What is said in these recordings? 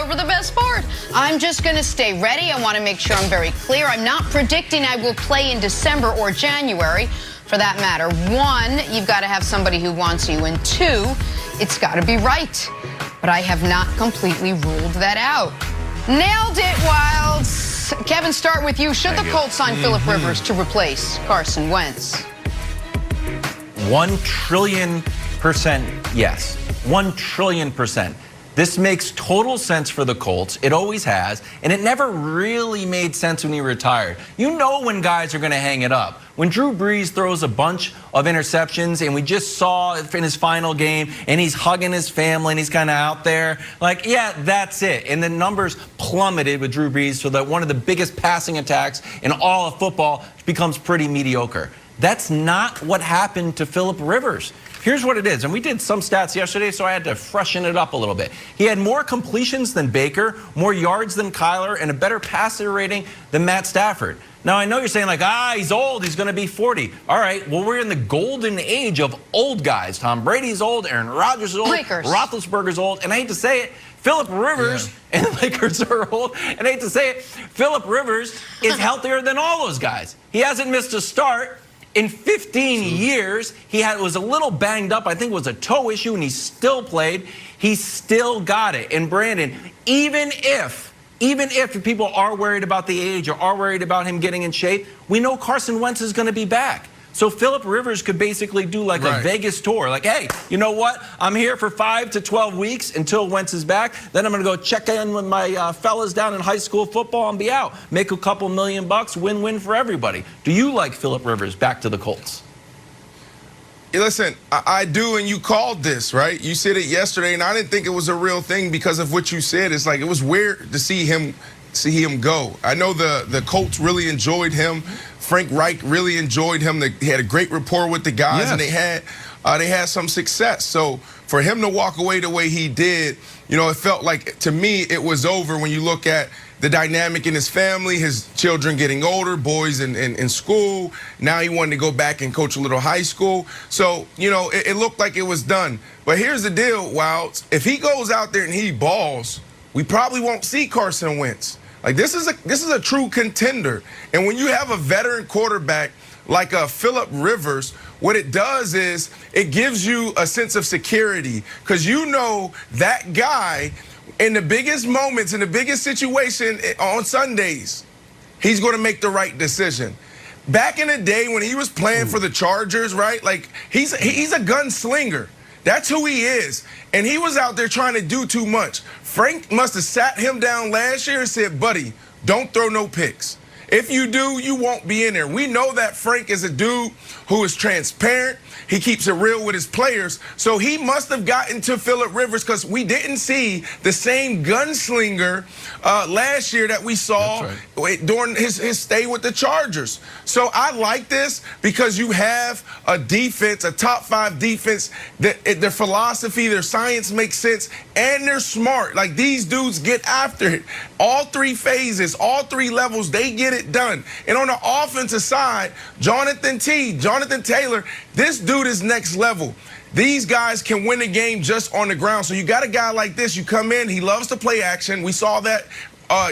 over the best part. I'm just going to stay ready. I want to make sure I'm very clear. I'm not predicting I will play in December or January, for that matter. One, you've got to have somebody who wants you, and two, it's got to be right. But I have not completely ruled that out. Nailed it, Wilds. Kevin, start with you. Should the Colts sign Phillip Rivers to replace Carson Wentz? 1,000,000,000% yes. 1,000,000,000,000%. This makes total sense for the Colts. It always has, and it never really made sense when he retired. You know when guys are going to hang it up. When Drew Brees throws a bunch of interceptions, and we just saw it in his final game, and he's hugging his family, and he's kind of out there, like, yeah, that's it. And the numbers plummeted with Drew Brees so that one of the biggest passing attacks in all of football becomes pretty mediocre. That's not what happened to Phillip Rivers. Here's what it is, and we did some stats yesterday, so I had to freshen it up a little bit. He had more completions than Baker, more yards than Kyler, and a better passer rating than Matt Stafford. Now, I know you're saying, like, he's old, he's going to be 40. All right, well, we're in the golden age of old guys. Tom Brady's old, Aaron Rodgers is old, Roethlisberger's old, and I hate to say it, Phillip Rivers and the Lakers are old, and I hate to say it, Phillip Rivers is healthier than all those guys. He hasn't missed a start in 15 years. He was a little banged up. I think it was a toe issue, and he still played. He still got it. And Brandon, even if people are worried about the age or are worried about him getting in shape, we know Carson Wentz is going to be back. So Phillip Rivers could basically do like a Vegas tour. Like, hey, you know what? I'm here for 5 to 12 weeks until Wentz is back. Then I'm going to go check in with my fellas down in high school football and be out. Make a couple $1,000,000, win-win for everybody. Do you like Phillip Rivers back to the Colts? Listen, I do, and you called this, right? You said it yesterday, and I didn't think it was a real thing because of what you said. It's like it was weird to see him go. I know the Colts really enjoyed him. Frank Reich really enjoyed him. He had a great rapport with the guys, and they had some success. So for him to walk away the way he did, you know, it felt like, to me, it was over when you look at the dynamic in his family, his children getting older, boys in school. Now he wanted to go back and coach a little high school. So, you know, it looked like it was done. But here's the deal, Wilds. If he goes out there and he balls, we probably won't see Carson Wentz. Like, this is a true contender. And when you have a veteran quarterback like Phillip Rivers, what it does is it gives you a sense of security, because you know that guy in the biggest moments, in the biggest situation on Sundays, he's going to make the right decision. Back in the day when he was playing for the Chargers, right? Like, he's a gunslinger. That's who he is. And he was out there trying to do too much. Frank must have sat him down last year and said, buddy, don't throw no picks. If you do, you won't be in there. We know that Frank is a dude who is transparent. He keeps it real with his players. So he must have gotten to Phillip Rivers, because we didn't see the same gunslinger last year that we saw during his stay with the Chargers. So I like this because you have a defense, a top 5 defense, their philosophy, their science makes sense, and they're smart. Like, these dudes get after it. All 3 phases, all 3 levels, they get it done. And on the offensive side, Jonathan Taylor, this dude is next level. These guys can win a game just on the ground. So you got a guy like this, you come in, he loves to play action. We saw that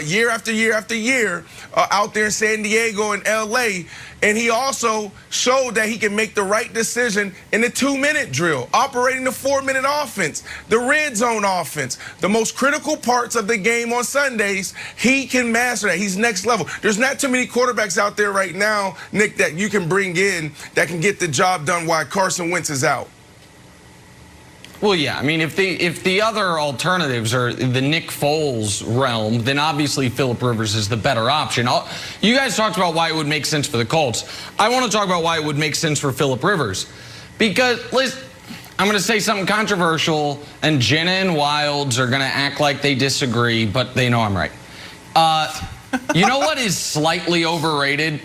year after year after year out there in San Diego and LA. And he also showed that he can make the right decision in the 2-minute drill, operating the 4-minute offense, the red zone offense, the most critical parts of the game on Sundays. He can master that. He's next level. There's not too many quarterbacks out there right now, Nick, that you can bring in that can get the job done while Carson Wentz is out. Well, yeah. I mean, if the other alternatives are the Nick Foles realm, then obviously Phillip Rivers is the better option. You guys talked about why it would make sense for the Colts. I want to talk about why it would make sense for Phillip Rivers. Because, listen, I'm going to say something controversial, and Jenna and Wilds are going to act like they disagree, but they know I'm right. You know what is slightly overrated?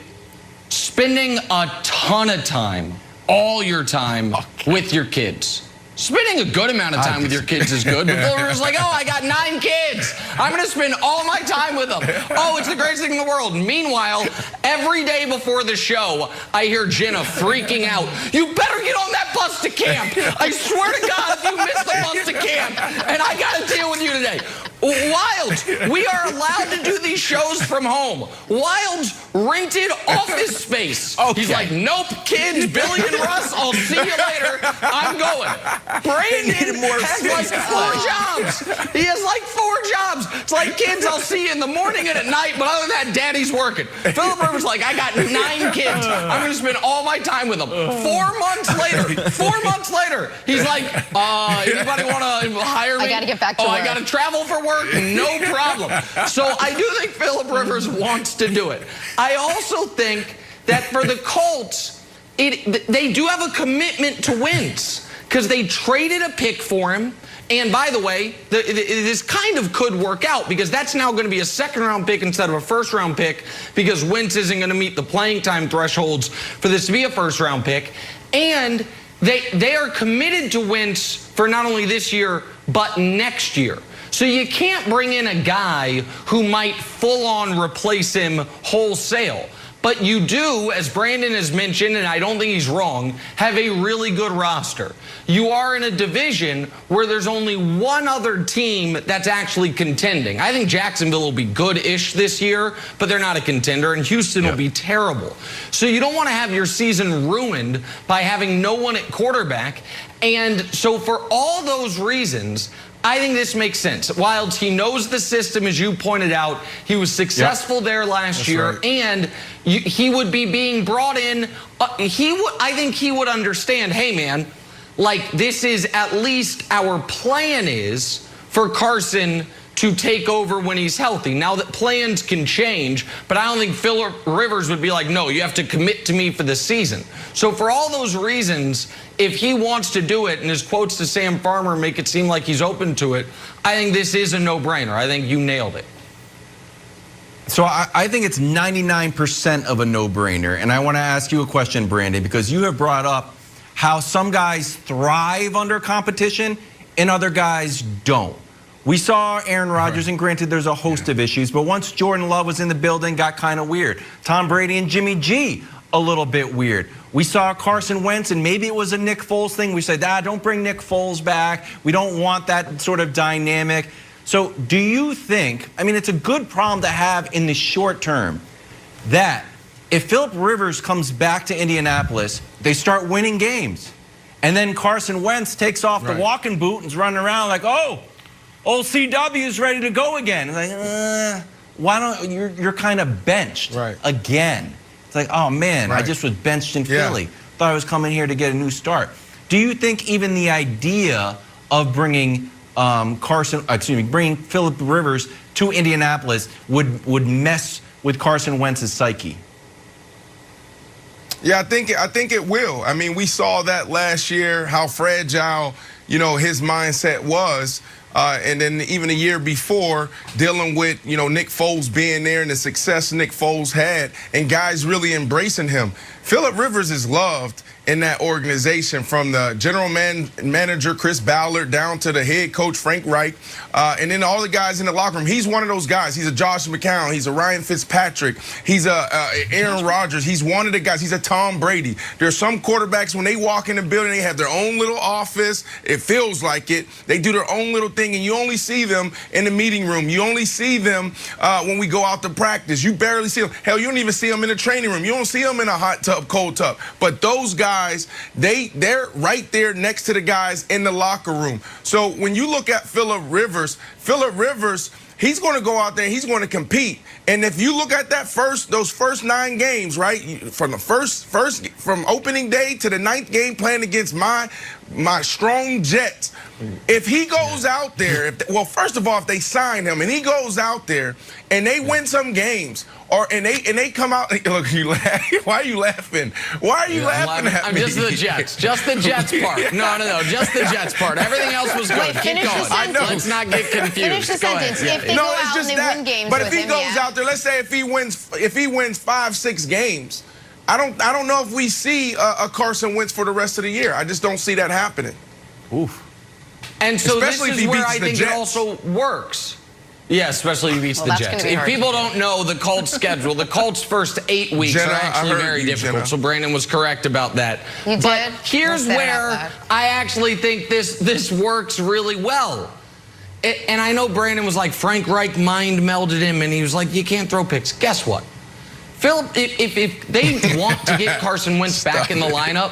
Spending a ton of time, all your time, with your kids. Spending a good amount of time with your kids is good. But Phillip like, oh, I got 9 kids. I'm going to spend all my time with them. Oh, it's the greatest thing in the world. Meanwhile, every day before the show, I hear Jenna freaking out. You better get on that bus to camp. I swear to God, if you miss the bus to camp, and I got to deal with you today. Wilds, we are allowed to do these shows from home. Wilds rented office space. Okay. He's like, nope, kids, Billy and Russ, I'll see you later. I'm going. Brandon has like 4 jobs. He has like 4 jobs. It's like, kids, I'll see you in the morning and at night, but other than that, Daddy's working. Philip Rivers like, I got 9 kids. I'm going to spend all my time with them. 4 months later, he's like, anybody want to hire me? I got to get back to work. work. I got to travel for work? No problem. So I do think Philip Rivers wants to do it. I also think that for the Colts, they do have a commitment to Wentz because they traded a pick for him. And by the way, this kind of could work out because that's now going to be a 2nd-round pick instead of a 1st-round pick because Wentz isn't going to meet the playing time thresholds for this to be a 1st-round pick. And they are committed to Wentz for not only this year, but next year. So you can't bring in a guy who might full-on replace him wholesale. But you do, as Brandon has mentioned, and I don't think he's wrong, have a really good roster. You are in a division where there's only one other team that's actually contending. I think Jacksonville will be good-ish this year, but they're not a contender, and Houston will be terrible. So you don't want to have your season ruined by having no one at quarterback. And so for all those reasons, I think this makes sense. Wilds, he knows the system, as you pointed out. He was successful there last year, and he would be being brought in. I think he would understand, hey, man, like this is at least our plan is for Carson to take over when he's healthy. Now that plans can change, but I don't think Philip Rivers would be like, no, you have to commit to me for the season. So for all those reasons, if he wants to do it, and his quotes to Sam Farmer make it seem like he's open to it, I think this is a no-brainer. I think you nailed it. So I think it's 99% of a no-brainer. And I want to ask you a question, Brandon, because you have brought up how some guys thrive under competition and other guys don't. We saw Aaron Rodgers, and granted there's a host of issues, but once Jordan Love was in the building, got kind of weird. Tom Brady and Jimmy G, a little bit weird. We saw Carson Wentz, and maybe it was a Nick Foles thing. We said, don't bring Nick Foles back. We don't want that sort of dynamic. So do you think, I mean, it's a good problem to have in the short term, that if Philip Rivers comes back to Indianapolis, they start winning games. And then Carson Wentz takes off the walking boot and is running around like, oh, old CW's ready to go again. It's like, why don't you're kind of benched again? It's like, oh man, I just was benched in Philly. Thought I was coming here to get a new start. Do you think even the idea of bringing bringing Philip Rivers to Indianapolis would mess with Carson Wentz's psyche? Yeah, I think it will. I mean, we saw that last year, how fragile, his mindset was. And then even a year before, dealing with, Nick Foles being there and the success Nick Foles had and guys really embracing him. Philip Rivers is loved in that organization, from the general manager, Chris Ballard, down to the head coach, Frank Reich, and then all the guys in the locker room. He's one of those guys. He's a Josh McCown. He's a Ryan Fitzpatrick. He's a Aaron Rodgers. He's one of the guys. He's a Tom Brady. There's some quarterbacks, when they walk in the building, they have their own little office. It feels like it. They do their own little thing, and you only see them in the meeting room. You only see them when we go out to practice. You barely see them. Hell, you don't even see them in the training room. You don't see them in a hot tub, cold tub. But those guys, they're right there next to the guys in the locker room. So when you look at Philip Rivers, he's going to go out there and he's going to compete. And if you look at those first 9 games, right, from opening day to the 9th game playing against my strong Jets, if he goes out there, first of all, if they sign him and he goes out there and they win some games, and they come out, look, you laugh. Why are you laughing? Why are you laughing at me? I'm just the Jets. Just the Jets part. No. Just the Jets part. Everything else was good. Wait, Keep going. Let's not get confused. Finish the sentence. If they go out and they win games but with if he him, goes out there, let's say if he wins 5-6 games, I don't know if we see a Carson Wentz for the rest of the year. I just don't see that happening. Oof. And so especially this is where I think it also works. Yeah, especially if he beats the Jets. If people don't know the Colts schedule, the Colts' first 8 weeks are actually very difficult. So Brandon was correct about that. You did? But here's where I actually think this works really well. and I know Brandon was like, Frank Reich mind melded him, and he was like, you can't throw picks. Guess what? Philip, if they want to get Carson Wentz back in the lineup,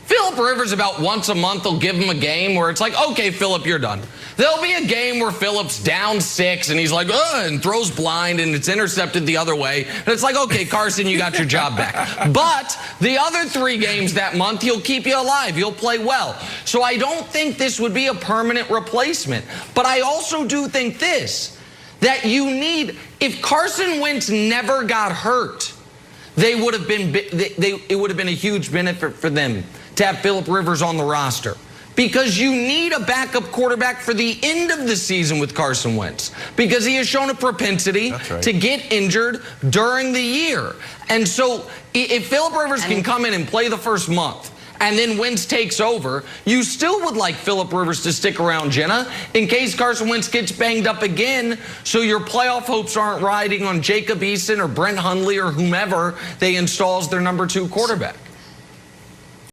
Philip Rivers about once a month will give him a game where it's like, okay, Philip, you're done. There'll be a game where Philip's down 6 and he's like, and throws blind and it's intercepted the other way. And it's like, okay, Carson, you got your job back. But the other 3 games that month, he'll keep you alive. He'll play well. So I don't think this would be a permanent replacement. But I also do think this, that you need, if Carson Wentz never got hurt, it would have been a huge benefit for them to have Philip Rivers on the roster. Because you need a backup quarterback for the end of the season with Carson Wentz. Because he has shown a propensity to get injured during the year. And so if Philip Rivers can come in and play the first month, and then Wentz takes over, you still would like Philip Rivers to stick around, Jenna, in case Carson Wentz gets banged up again, so your playoff hopes aren't riding on Jacob Eason or Brent Hundley or whomever they install as their number 2 quarterback.